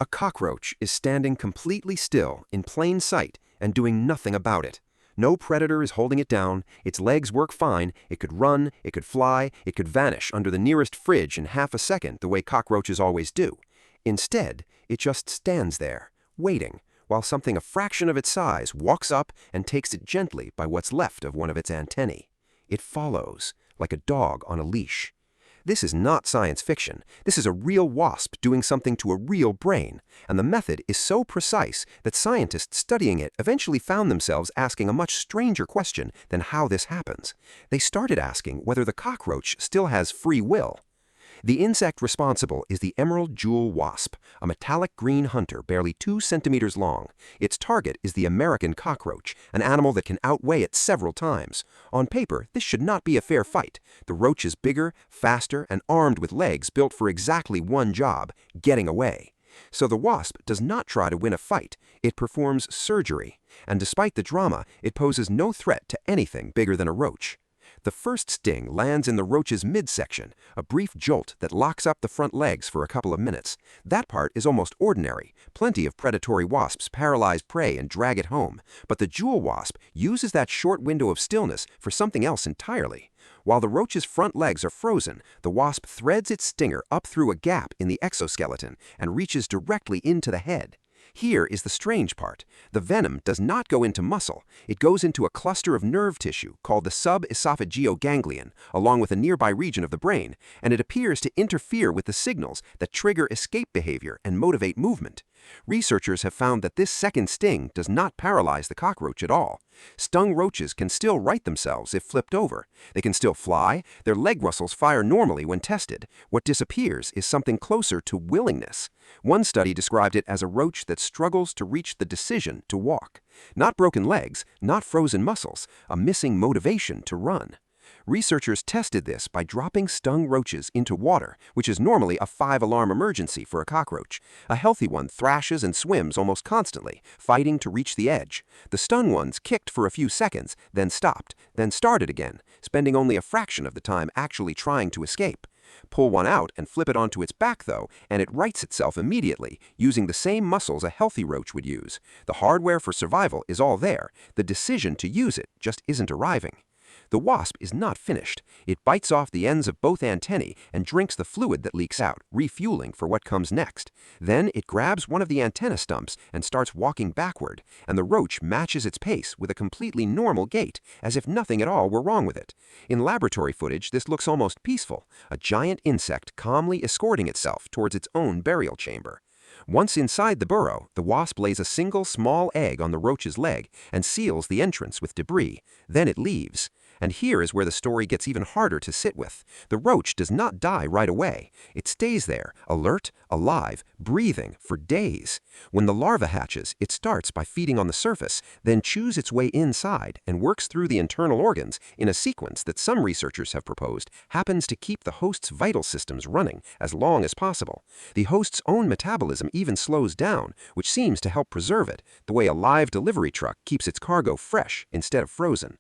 A cockroach is standing completely still in plain sight and doing nothing about it. No predator is holding it down, its legs work fine, it could run, it could fly, it could vanish under the nearest fridge in half a second the way cockroaches always do. Instead, it just stands there, waiting, while something a fraction of its size walks up and takes it gently by what's left of one of its antennae. It follows, like a dog on a leash. This is not science fiction. This is a real wasp doing something to a real brain, and the method is so precise that scientists studying it eventually found themselves asking a much stranger question than how this happens. They started asking whether the cockroach still has free will. The insect responsible is the Emerald Jewel Wasp, a metallic green hunter barely 2 centimeters long. Its target is the American cockroach, an animal that can outweigh it several times. On paper, this should not be a fair fight. The roach is bigger, faster, and armed with legs built for exactly one job: getting away. So the wasp does not try to win a fight, it performs surgery. And despite the drama, it poses no threat to anything bigger than a roach. The first sting lands in the roach's midsection, a brief jolt that locks up the front legs for a couple of minutes. That part is almost ordinary. Plenty of predatory wasps paralyze prey and drag it home. But the jewel wasp uses that short window of stillness for something else entirely. While the roach's front legs are frozen, the wasp threads its stinger up through a gap in the exoskeleton and reaches directly into the head. Here is the strange part. The venom does not go into muscle. It goes into a cluster of nerve tissue called the sub-esophageal ganglion, along with a nearby region of the brain, and it appears to interfere with the signals that trigger escape behavior and motivate movement. Researchers have found that this second sting does not paralyze the cockroach at all. Stung roaches can still right themselves if flipped over. They can still fly. Their leg muscles fire normally when tested. What disappears is something closer to willingness. One study described it as a roach that struggles to reach the decision to walk. Not broken legs, not frozen muscles, a missing motivation to run. Researchers tested this by dropping stung roaches into water, which is normally a 5-alarm emergency for a cockroach. A healthy one thrashes and swims almost constantly, fighting to reach the edge. The stung ones kicked for a few seconds, then stopped, then started again, spending only a fraction of the time actually trying to escape. Pull one out and flip it onto its back, though, and it rights itself immediately, using the same muscles a healthy roach would use. The hardware for survival is all there. The decision to use it just isn't arriving. The wasp is not finished. It bites off the ends of both antennae and drinks the fluid that leaks out, refueling for what comes next. Then it grabs one of the antenna stumps and starts walking backward, and the roach matches its pace with a completely normal gait, as if nothing at all were wrong with it. In laboratory footage, this looks almost peaceful, a giant insect calmly escorting itself towards its own burial chamber. Once inside the burrow, the wasp lays a single small egg on the roach's leg and seals the entrance with debris. Then it leaves. And here is where the story gets even harder to sit with. The roach does not die right away. It stays there, alert, alive, breathing, for days. When the larva hatches, it starts by feeding on the surface, then chews its way inside and works through the internal organs in a sequence that some researchers have proposed happens to keep the host's vital systems running as long as possible. The host's own metabolism even slows down, which seems to help preserve it, the way a live delivery truck keeps its cargo fresh instead of frozen.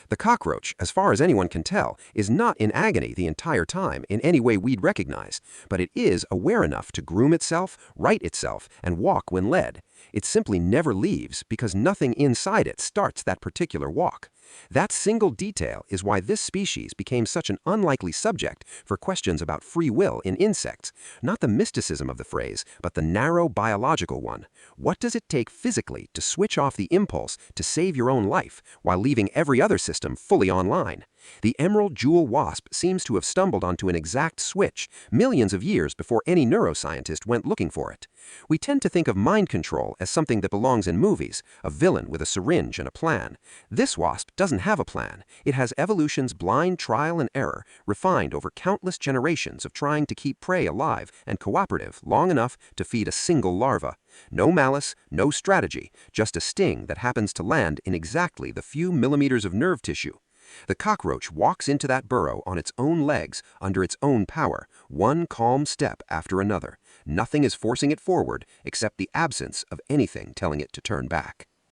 The cockroach, as far as anyone can tell, is not in agony the entire time in any way we'd recognize, but it is aware enough to groom itself, right itself, and walk when led. It simply never leaves because nothing inside it starts that particular walk. That single detail is why this species became such an unlikely subject for questions about free will in insects. Not the mysticism of the phrase, but the narrow biological one. What does it take physically to switch off the impulse to save your own life while leaving every other system fully online? The Emerald Jewel Wasp seems to have stumbled onto an exact switch millions of years before any neuroscientist went looking for it. We tend to think of mind control as something that belongs in movies, a villain with a syringe and a plan. This wasp doesn't have a plan. It has evolution's blind trial and error, refined over countless generations of trying to keep prey alive and cooperative long enough to feed a single larva. No malice, no strategy, just a sting that happens to land in exactly the few millimeters of nerve tissue. The cockroach walks into that burrow on its own legs, under its own power, one calm step after another. Nothing is forcing it forward except the absence of anything telling it to turn back.